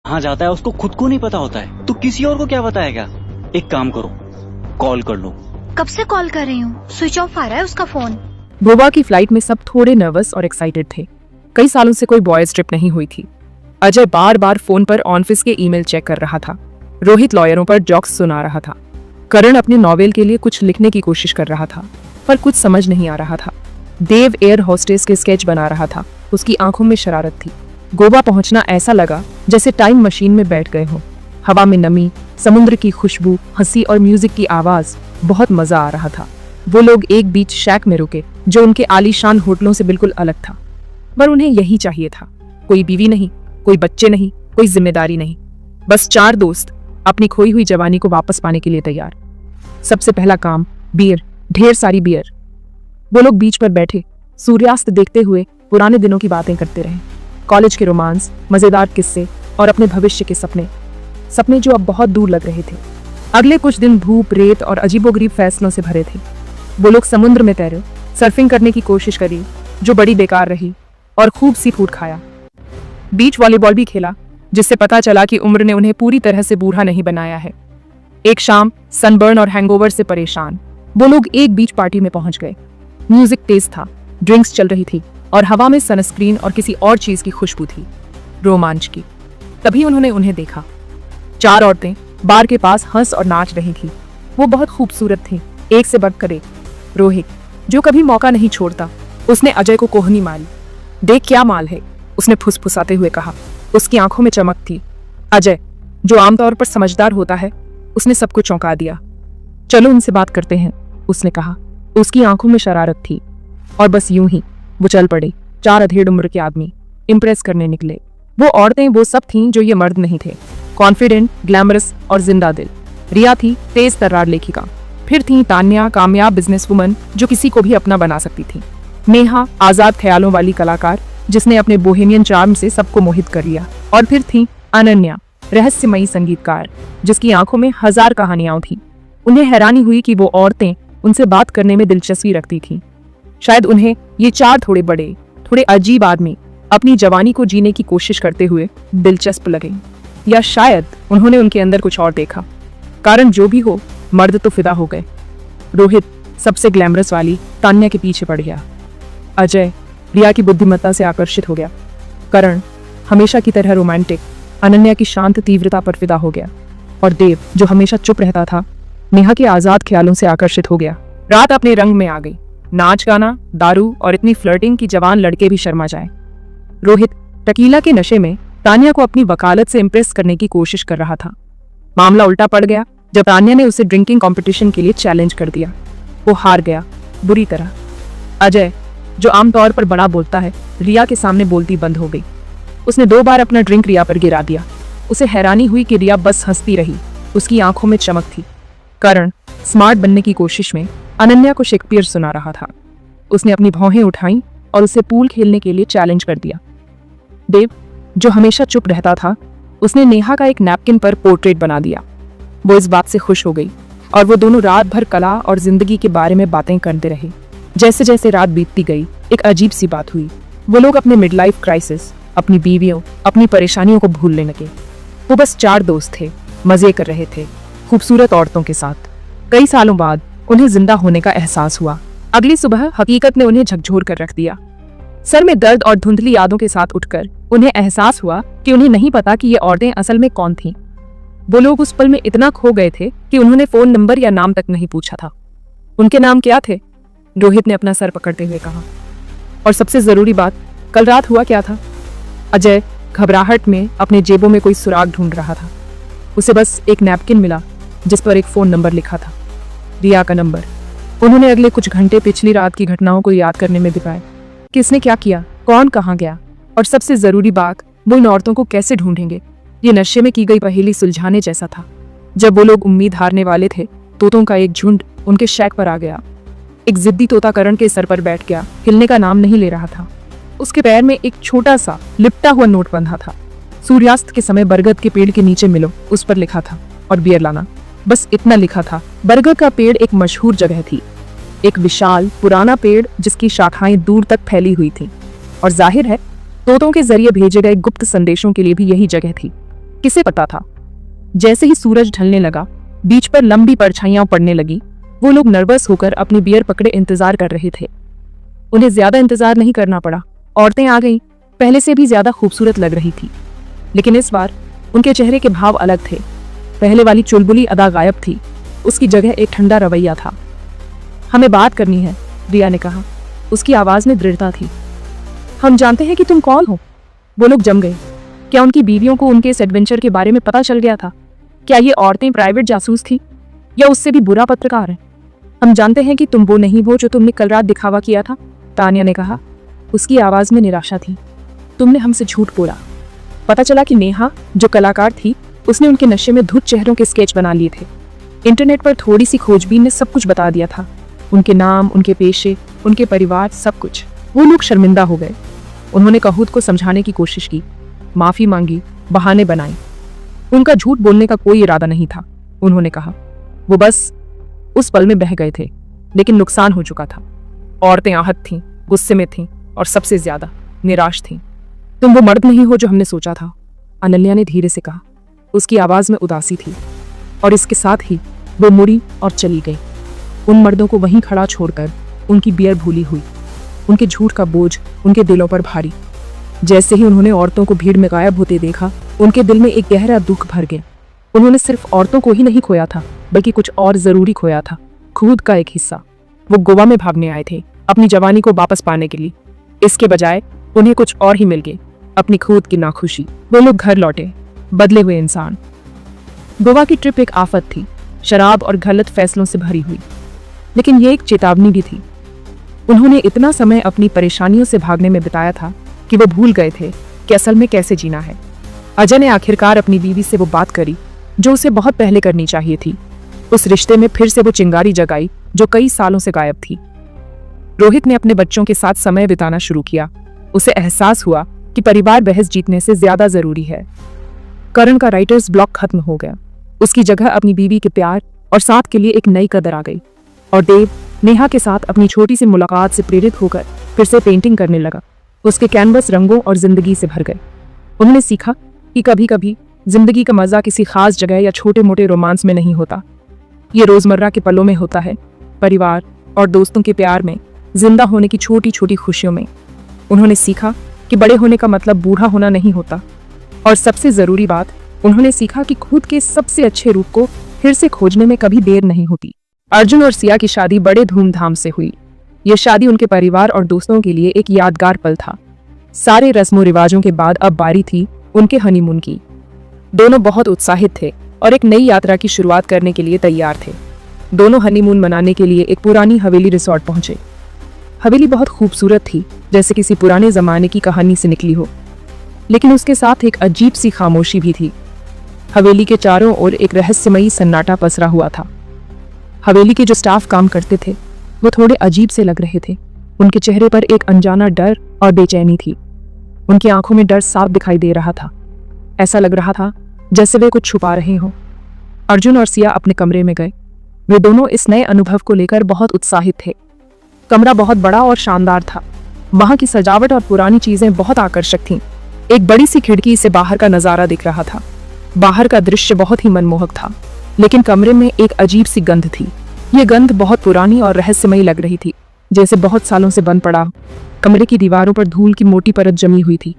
कहाँ जाता है उसको खुद को नहीं पता होता है, तो किसी और को क्या बताएगा। एक काम करो, कॉल कर लो। कब से कॉल कर रही हूँ, स्विच ऑफ आ रहा है उसका फोन। गोवा की फ्लाइट में सब थोड़े नर्वस और एक्साइटेड थे। कई सालों से कोई बॉयज ट्रिप नहीं हुई थी। अजय बार बार फोन पर ऑफिस के ईमेल चेक कर रहा था। रोहित लॉयरों पर जोक्स सुना रहा था। करण अपने नॉवेल के लिए कुछ लिखने की कोशिश कर रहा था, पर कुछ समझ नहीं आ रहा था। देव एयर होस्टेस के स्केच बना रहा था। उसकी आंखों में शरारत थी। गोवा पहुंचना ऐसा लगा जैसे टाइम मशीन में बैठ गए हो। हवा में नमी, समुद्र की खुशबू, हंसी और म्यूजिक की आवाज, बहुत मजा आ रहा था। वो लोग एक बीच शैक में रुके जो उनके आलीशान होटलों से बिल्कुल अलग था, पर उन्हें यही चाहिए था। कोई बीवी नहीं, कोई बच्चे नहीं, कोई जिम्मेदारी नहीं, बस चार दोस्त अपनी खोई हुई जवानी को वापस पाने के लिए तैयार। सबसे पहला काम, बियर, ढेर सारी बियर। वो लोग बीच पर बैठे सूर्यास्त देखते हुए पुराने दिनों की बातें करते रहे। कॉलेज के रोमांस, मजेदार किस्से और अपने भविष्य के सपने जो अब बहुत दूर लग रहे थे। अगले कुछ दिन धूप, रेत और अजीबोगरीब फैसलों से भरे थे। वो लोग समुद्र में तैरे, सर्फिंग करने की कोशिश करी जो बड़ी बेकार रही, और खूब सी फूड खाया। बीच वॉलीबॉल भी खेला, जिससे पता चला कि उम्र ने उन्हें पूरी तरह से बूढ़ा नहीं बनाया है। एक शाम सनबर्न और हैंगओवर से परेशान वो लोग एक बीच पार्टी में पहुंच गए। म्यूजिक तेज था, ड्रिंक्स चल रही थी और हवा में सनस्क्रीन और किसी और चीज की खुशबू थी, रोमांच की। तभी उन्होंने उन्हें देखा। चार औरतें बार के पास हंस और नाच रही थी। वो बहुत खूबसूरत थी, एक से बढ़कर एक। रोहित, जो कभी मौका नहीं छोड़ता, उसने अजय को कोहनी मारी। देख क्या माल है, उसने फुसफुसाते हुए कहा। उसकी आंखों में चमक थी। अजय, जो आमतौर पर समझदार होता है, उसने सबको चौंका दिया। चलो उनसे बात करते हैं, उसने कहा। उसकी आंखों में शरारत थी। और बस यूं ही वो चल पड़े। चार अधेड़ उम्र के आदमी इम्प्रेस करने निकले। वो औरतें वो सब थीं जो ये मर्द नहीं थे। कॉन्फिडेंट, ग्लैमरस और जिंदा दिल। रिया थी तेज तर्रार लेखिका। फिर थी तान्या, कामयाब बिजनेसवुमन जो किसी को भी अपना बना सकती थी। नेहा, आजाद ख्यालों वाली कलाकार जिसने अपने बोहेमियन चार्म से सबको मोहित कर लिया। और फिर थी अनन्या, रहस्यमयी संगीतकार जिसकी आंखों में हजार कहानियां थीं। उन्हें हैरानी हुई कि वो औरतें उनसे बात करने में दिलचस्पी रखती थीं। शायद उन्हें ये चार थोड़े बड़े, थोड़े अजीब आदमी अपनी जवानी को जीने की कोशिश करते हुए दिलचस्प लगे, या शायद उन्होंने उनके अंदर कुछ और देखा। कारण जो भी हो, मर्द तो फिदा हो गए। रोहित सबसे ग्लैमरस वाली तान्या के पीछे पड़ गया। अजय रिया की बुद्धिमत्ता से आकर्षित हो गया। करण हमेशा की तरह रोमांटिक अनन्या की शांत तीव्रता पर फिदा हो गया। और देव, जो हमेशा चुप रहता था, नेहा के आजाद ख्यालों से आकर्षित हो गया। रात अपने रंग में आ गई। नाच गाना, दारू और इतनी फ्लर्टिंग की जवान लड़के भी शर्मा जाए। रोहित टकीला के नशे में तान्या को अपनी वकालत से इम्प्रेस करने की कोशिश कर रहा था। मामला उल्टा पड़ गया जब तान्या ने उसे ड्रिंकिंग कंपटीशन के लिए चैलेंज कर दिया। वो हार गया, बुरी तरह। अजय, जो आमतौर पर बड़ा बोलता है, रिया के सामने बोलती बंद हो गई। उसने 2 बार अपना ड्रिंक रिया पर गिरा दिया। उसे हैरानी हुई कि रिया बस हंसती रही। उसकी आंखों में चमक थी। करण स्मार्ट बनने की कोशिश में अनन्या को शेक्सपियर सुना रहा था। उसने अपनी भौहें उठाई और उसे पूल खेलने के लिए चैलेंज कर दिया। देव, जो हमेशा चुप रहता था, उसने नेहा का एक नैपकिन पर पोर्ट्रेट बना दिया। वो इस बात से खुश हो गई और वो दोनों रात भर कला और जिंदगी के बारे में बातें करते रहे। जैसे जैसे रात बीतती गई, एक अजीब सी बात हुई। वो लोग अपने मिड लाइफ क्राइसिस, अपनी बीवियों, अपनी परेशानियों को भूलने लगे। वो बस 4 दोस्त थे, मजे कर रहे थे, खूबसूरत औरतों के साथ। कई सालों बाद उन्हें जिंदा होने का एहसास हुआ। अगली सुबह हकीकत ने उन्हें झकझोर कर रख दिया। सर में दर्द और धुंधली यादों के साथ उठकर उन्हें एहसास हुआ कि उन्हें नहीं पता कि ये औरतें असल में कौन थीं। वो लोग उस पल में इतना खो गए थे कि उन्होंने फोन नंबर या नाम तक नहीं पूछा था। उनके नाम क्या थे? रोहित ने अपना सर पकड़ते हुए कहा। और सबसे जरूरी बात, कल रात हुआ क्या था? अजय घबराहट में अपने जेबों में कोई सुराग ढूंढ रहा था। उसे बस एक नैपकिन मिला जिस पर एक फोन नंबर लिखा था, रिया का नंबर। उन्होंने अगले कुछ घंटे पिछली रात की घटनाओं को याद करने में बिताए। किसने क्या किया, कौन कहाँ गया, और सबसे जरूरी बात, वो इन औरतों को कैसे ढूंढेंगे। ये नशे में की गई पहेली सुलझाने जैसा था। जब वो लोग उम्मीद हारने वाले थे, तोतों का एक झुंड उनके शैक पर आ गया। एक जिद्दी तोता करण के सर पर बैठ गया, हिलने का नाम नहीं ले रहा था। उसके पैर में एक छोटा सा लिपटा हुआ नोट बंधा था। सूर्यास्त के समय बरगद के पेड़ के नीचे मिलो, उस पर लिखा था, और बियर लाना। बस इतना लिखा था। बरगद का पेड़ एक मशहूर जगह थी, एक विशाल पुराना पेड़ जिसकी शाखाएं दूर तक फैली हुई थी। और जाहिर है तोतों के जरिए भेजे गए गुप्त संदेशों के लिए भी यही जगह थी। किसे पता था। जैसे ही सूरज ढलने लगा, बीच पर लंबी परछाइयां पड़ने लगी। वो लोग नर्वस होकर अपनी बियर पकड़े इंतजार कर रहे थे। उन्हें ज्यादा इंतजार नहीं करना पड़ा। औरतें आ गईं, पहले से भी ज्यादा खूबसूरत लग रही थी, लेकिन इस बार उनके चेहरे के भाव अलग थे। पहले वाली चुलबुली अदा गायब थी, उसकी जगह एक ठंडा रवैया था। हमें बात करनी है, रिया ने कहा। उसकी आवाज में दृढ़ता थी। हम जानते हैं कि तुम कौन हो। वो लोग जम गए। क्या उनकी बीवियों को उनके इस एडवेंचर के बारे में पता चल गया था? क्या ये औरतें प्राइवेट जासूस थी या उससे भी बुरा पत्रकार है? हम जानते हैं कि तुम वो नहीं हो जो तुमने कल रात दिखावा किया था, तानिया ने कहा। उसकी आवाज में निराशा थी। तुमने हमसे झूठ बोला। पता चला कि नेहा, जो कलाकार थी, उसने उनके नशे में धुत चेहरों के स्केच बना लिए थे। इंटरनेट पर थोड़ी सी खोजबीन ने सब कुछ बता दिया था। उनके नाम, उनके पेशे, उनके परिवार, सब कुछ। वो लोग शर्मिंदा हो गए। उन्होंने कहूत को समझाने की कोशिश की, माफी मांगी, बहाने बनाए। उनका झूठ बोलने का कोई इरादा नहीं था, उन्होंने कहा। वो बस उस पल में बह गए थे, लेकिन नुकसान हो चुका था। औरतें आहत थीं, गुस्से में थीं और सबसे ज्यादा निराश थीं। तुम वो मर्द नहीं हो जो हमने सोचा था, अनन्या ने धीरे से कहा। उसकी आवाज में उदासी थी और इसके साथ ही वो मुड़ी और चली गई, उन मर्दों को वहीं खड़ा छोड़कर। उनकी बियर भूली हुई, उनके झूठ का बोझ उनके दिलों पर भारी। जैसे ही उन्होंने औरतों को भीड़ में गायब होते देखा, उनके दिल में एक गहरा दुख भर गया। उन्होंने सिर्फ औरतों को ही नहीं खोया था, बल्कि कुछ और जरूरी खोया था, खुद का एक हिस्सा। वो गोवा में भागने आए थे अपनी जवानी को वापस पाने के लिए। इसके बजाय उन्हें कुछ और ही मिल गए, अपनी खुद की नाखुशी। वो लोग घर लौटे, बदले हुए इंसान। गोवा की ट्रिप एक आफत थी, शराब और गलत फैसलों से भरी हुई, लेकिन ये एक चेतावनी भी थी। उन्होंने इतना समय अपनी परेशानियों से भागने में बिताया था कि वो भूल गए थे कि असल में कैसे जीना है। अजय ने आखिरकार अपनी बीवी से वो बात करी जो उसे बहुत पहले करनी चाहिए थी। उस रिश्ते में फिर से वो चिंगारी जगाई जो कई सालों से गायब थी। रोहित ने अपने बच्चों के साथ समय बिताना शुरू किया। उसे एहसास हुआ कि परिवार बहस जीतने से ज्यादा जरूरी है। करण का राइटर्स ब्लॉक खत्म हो गया। उसकी जगह अपनी बीवी के प्यार और साथ के लिए एक नई कदर आ गई। और देव नेहा के साथ अपनी छोटी सी मुलाकात से प्रेरित होकर फिर से पेंटिंग करने लगा। उसके कैनवस रंगों और जिंदगी से भर गए। उन्होंने सीखा कि कभी कभी जिंदगी का मजा किसी खास जगह या छोटे मोटे रोमांस में नहीं होता, ये रोजमर्रा के पलों में होता है, परिवार और दोस्तों के प्यार में, जिंदा होने की छोटी छोटी खुशियों में। उन्होंने सीखा कि बड़े होने का मतलब बूढ़ा होना नहीं होता। और सबसे जरूरी बात, उन्होंने सीखा कि खुद के सबसे अच्छे रूप को फिर से खोजने में कभी देर नहीं होती। अर्जुन और सिया की शादी बड़े धूमधाम से हुई। ये शादी उनके परिवार और दोस्तों के लिए एक यादगार पल था। सारे रस्मों रिवाजों के बाद अब बारी थी उनके हनीमून की। दोनों बहुत उत्साहित थे और एक नई यात्रा की शुरुआत करने के लिए तैयार थे। दोनों हनीमून मनाने के लिए एक पुरानी हवेली रिसोर्ट पहुंचे। हवेली बहुत खूबसूरत थी, जैसे किसी पुराने जमाने की कहानी से निकली हो, लेकिन उसके साथ एक अजीब सी खामोशी भी थी। हवेली के चारों ओर एक रहस्यमयी सन्नाटा पसरा हुआ था। हवेली के जो स्टाफ काम करते थे वो थोड़े अजीब से लग रहे थे। उनके चेहरे पर एक अनजाना डर और बेचैनी थी। उनकी आंखों में डर साफ दिखाई दे रहा था। ऐसा लग रहा था जैसे वे कुछ छुपा रहे हों। अर्जुन और सिया अपने कमरे में गए। वे दोनों इस नए अनुभव को लेकर बहुत उत्साहित थे। कमरा बहुत बड़ा और शानदार था। वहां की सजावट और पुरानी चीजें बहुत आकर्षक थीं। एक बड़ी सी खिड़की से बाहर का नजारा दिख रहा था। बाहर का दृश्य बहुत ही मनमोहक था, लेकिन कमरे में एक अजीब सी गंध थी। ये गंध बहुत पुरानी और रहस्यमयी लग रही थी, जैसे बहुत सालों से बंद पड़ा। कमरे की दीवारों पर धूल की मोटी परत जमी हुई थी।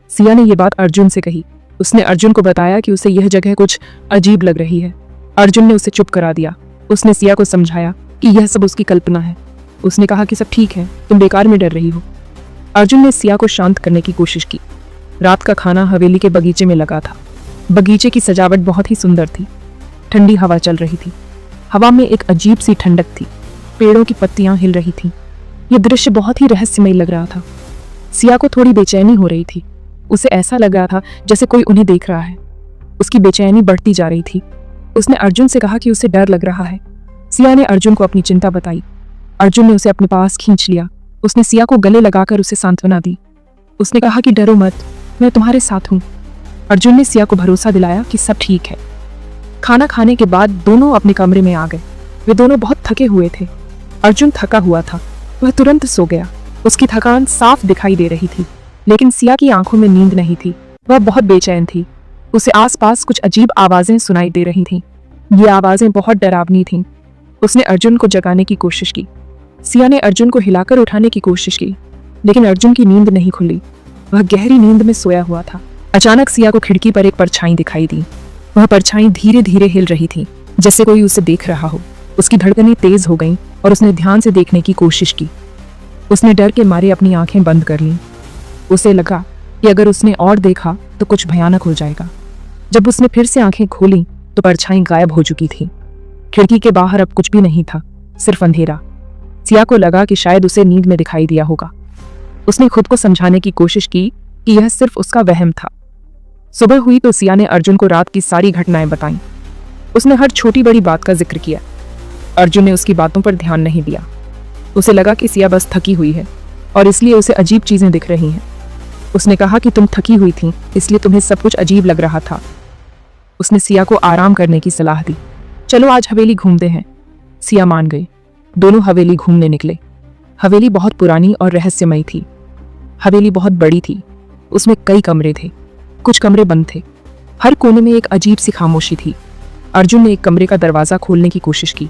सिया ने यह बात अर्जुन से कही। उसने अर्जुन को बताया कि उसे यह जगह कुछ अजीब लग रही है। अर्जुन ने उसे चुप करा दिया। उसने सिया को समझाया कि यह सब उसकी कल्पना है। उसने कहा कि सब ठीक है, तुम बेकार में डर रही हो। अर्जुन ने सिया को शांत करने की कोशिश की। रात का खाना हवेली के बगीचे में लगा था। बगीचे की सजावट बहुत ही सुंदर थी। ठंडी हवा चल रही थी। हवा में एक अजीब सी ठंडक थी। पेड़ों की पत्तियां हिल रही थीं। यह दृश्य बहुत ही रहस्यमय लग रहा था। सिया को थोड़ी बेचैनी हो रही थी। उसे ऐसा लग रहा था जैसे कोई उन्हें देख रहा है। उसकी बेचैनी बढ़ती जा रही थी। उसने अर्जुन से कहा कि उसे डर लग रहा है। सिया ने अर्जुन को अपनी चिंता बताई। अर्जुन ने उसे अपने पास खींच लिया। उसने सिया को गले लगाकर उसे सांत्वना दी। उसने कहा कि डरो मत, मैं तुम्हारे साथ हूँ। अर्जुन ने सिया को भरोसा दिलाया कि सब ठीक है। खाना खाने के बाद दोनों अपने कमरे में आ गए। वे दोनों बहुत थके हुए थे। अर्जुन थका हुआ था, वह तुरंत सो गया। उसकी थकान साफ दिखाई दे रही थी, लेकिन सिया की आंखों में नींद नहीं थी। वह बहुत बेचैन थी। उसे आसपास कुछ अजीब आवाजें सुनाई दे रही थीं। ये आवाजें बहुत डरावनी थीं। उसने अर्जुन को जगाने की कोशिश की। सिया ने अर्जुन को हिलाकर उठाने की कोशिश की, लेकिन अर्जुन की नींद नहीं खुली। वह गहरी नींद में सोया हुआ था। अचानक सिया को खिड़की पर एक परछाई दिखाई दी। वह परछाई धीरे धीरे हिल रही थी, जैसे कोई उसे देख रहा हो। उसकी धड़कनें तेज हो गईं और उसने ध्यान से देखने की कोशिश की। उसने डर के मारे अपनी आंखें बंद कर लीं। उसे लगा कि अगर उसने और देखा तो कुछ भयानक हो जाएगा। जब उसने फिर से आंखें खोलीं तो परछाई गायब हो चुकी थी। खिड़की के बाहर अब कुछ भी नहीं था, सिर्फ अंधेरा। सिया को लगा कि शायद उसे नींद में दिखाई दिया होगा। उसने खुद को समझाने की कोशिश की कि यह सिर्फ उसका वहम था। सुबह हुई तो सिया ने अर्जुन को रात की सारी घटनाएं बताईं। उसने हर छोटी बड़ी बात का जिक्र किया। अर्जुन ने उसकी बातों पर ध्यान नहीं दिया। उसे लगा कि सिया बस थकी हुई है और इसलिए उसे अजीब चीजें दिख रही हैं। उसने कहा कि तुम थकी हुई थी, इसलिए तुम्हें सब कुछ अजीब लग रहा था। उसने सिया को आराम करने की सलाह दी। चलो आज हवेली घूमते हैं। सिया मान गई। दोनों हवेली घूमने निकले। हवेली बहुत पुरानी और रहस्यमयी थी। हवेली बहुत बड़ी थी। उसमें कई कमरे थे। कुछ कमरे बंद थे। हर कोने में एक अजीब सी खामोशी थी। अर्जुन ने एक कमरे का दरवाजा खोलने की कोशिश की।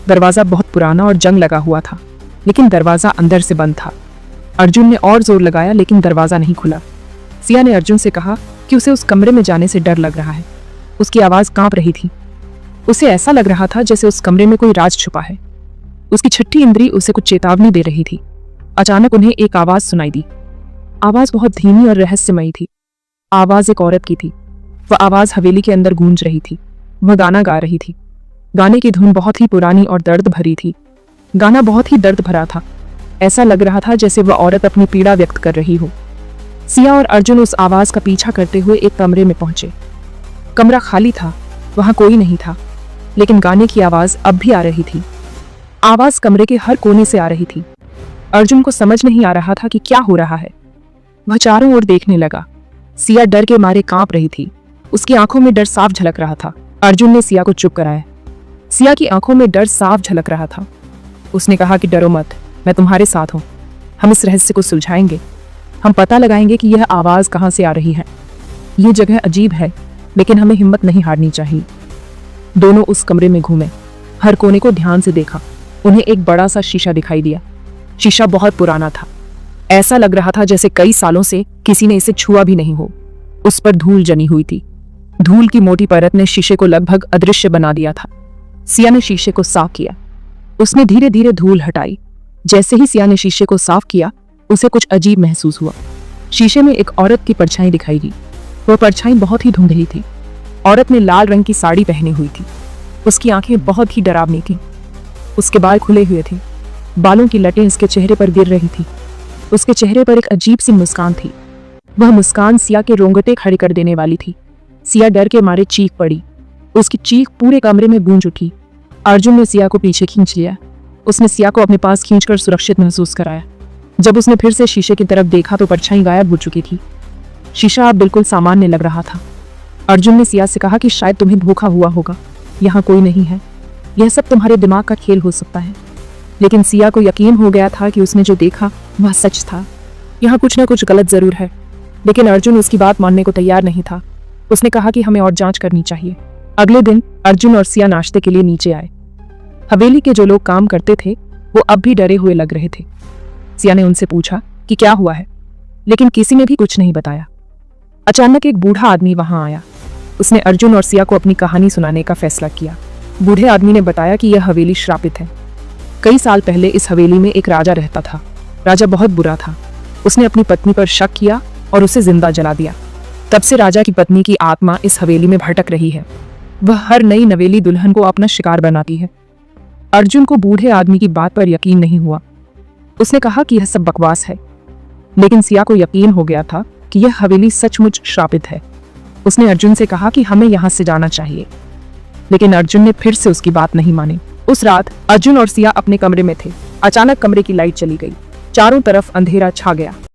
दरवाजा बहुत पुराना और जंग लगा हुआ था, लेकिन दरवाजा अंदर से बंद था। अर्जुन ने और जोर लगाया, लेकिन दरवाजा नहीं खुला। सिया ने अर्जुन से कहा कि उसे उस कमरे में जाने से डर लग रहा है। उसकी आवाज कांप रही थी। उसे ऐसा लग रहा था जैसे उस कमरे में कोई राज छुपा है। उसकी छठी इंद्री उसे कुछ चेतावनी दे रही थी। अचानक उन्हें एक आवाज सुनाई दी। आवाज बहुत धीमी और रहस्यमयी थी। आवाज एक औरत की थी। वह आवाज हवेली के अंदर गूंज रही थी। वह गाना गा रही थी। गाने की धुन बहुत ही पुरानी और दर्द भरी थी। गाना बहुत ही दर्द भरा था। ऐसा लग रहा था जैसे वह औरत अपनी पीड़ा व्यक्त कर रही हो। सिया और अर्जुन उस आवाज का पीछा करते हुए एक कमरे में पहुंचे। कमरा खाली था, वहां कोई नहीं था, लेकिन गाने की आवाज अब भी आ रही थी। आवाज कमरे के हर कोने से आ रही थी। अर्जुन को समझ नहीं आ रहा था कि क्या हो रहा है। वह चारों ओर देखने लगा। सिया डर के मारे कांप रही थी। उसकी आंखों में डर साफ झलक रहा था। अर्जुन ने सिया को चुप कराया। सिया की आंखों में डर साफ झलक रहा था। उसने कहा कि डरो मत, मैं तुम्हारे साथ हूं। हम इस रहस्य को सुलझाएंगे। हम पता लगाएंगे कि यह आवाज कहां से आ रही है। यह जगह अजीब है, लेकिन हमें हिम्मत नहीं हारनी चाहिए। दोनों उस कमरे में घूमे। हर कोने को ध्यान से देखा। उन्हें एक बड़ा सा शीशा दिखाई दिया। शीशा बहुत पुराना था। ऐसा लग रहा था जैसे कई सालों से किसी ने इसे छुआ भी नहीं हो। उस पर धूल जमी हुई थी। धूल की मोटी परत ने शीशे को लगभग अदृश्य बना दिया था। सिया ने शीशे को साफ किया। उसने धीरे धीरे धूल हटाई। जैसे ही सिया ने शीशे को साफ किया, उसे कुछ अजीब महसूस हुआ। शीशे में एक औरत की परछाई दिखाई दी। वह परछाई बहुत ही धुंधली थी। औरत ने लाल रंग की साड़ी पहनी हुई थी। उसकी आंखें बहुत ही डरावनी थीं। उसके बाल खुले हुए थे। बालों की लटें उसके चेहरे पर गिर रही थी। उसके चेहरे पर एक अजीब सी मुस्कान थी। वह मुस्कान सिया के रोंगटे खड़े कर देने वाली थी। सिया डर के मारे चीख पड़ी। उसकी चीख पूरे कमरे में गूंज उठी। अर्जुन ने सिया को पीछे खींच लिया। उसने सिया को अपने पास खींचकर सुरक्षित महसूस कराया। जब उसने फिर से शीशे की तरफ देखा तो परछाई गायब हो चुकी थी। शीशा अब बिल्कुल सामान्य लग रहा था। अर्जुन ने सिया से कहा कि शायद तुम्हें धोखा हुआ होगा। यहाँ कोई नहीं है। यह सब तुम्हारे दिमाग का खेल हो सकता है। लेकिन सिया को यकीन हो गया था कि उसने जो देखा वह सच था। यहाँ कुछ ना कुछ गलत जरूर है। लेकिन अर्जुन उसकी बात मानने को तैयार नहीं था। उसने कहा कि हमें और जांच करनी चाहिए। अगले दिन अर्जुन और सिया नाश्ते के लिए नीचे आए। हवेली के जो लोग काम करते थे वो अब भी डरे हुए लग रहे थे। सिया ने उनसे पूछा कि क्या हुआ है, लेकिन किसी ने भी कुछ नहीं बताया। अचानक एक बूढ़ा आदमी वहां आया। उसने अर्जुन और सिया को अपनी कहानी सुनाने का फैसला किया। बूढ़े आदमी ने बताया कि यह हवेली श्रापित है। कई साल पहले इस हवेली में एक राजा रहता था। राजा बहुत बुरा था। उसने अपनी पत्नी पर शक किया और उसे जिंदा जला दिया। तब से राजा की पत्नी की आत्मा इस हवेली में भटक रही है। वह हर नई नवेली दुल्हन को अपना शिकार बनाती है। अर्जुन को बूढ़े आदमी की बात पर यकीन नहीं हुआ। उसने कहा कि यह सब बकवास है। लेकिन सिया को यकीन हो गया था कि यह हवेली सचमुच श्रापित है। उसने अर्जुन से कहा कि हमें यहाँ से जाना चाहिए। लेकिन अर्जुन ने फिर से उसकी बात नहीं मानी। उस रात अर्जुन और सिया अपने कमरे में थे। अचानक कमरे की लाइट चली गई। चारों तरफ अंधेरा छा गया।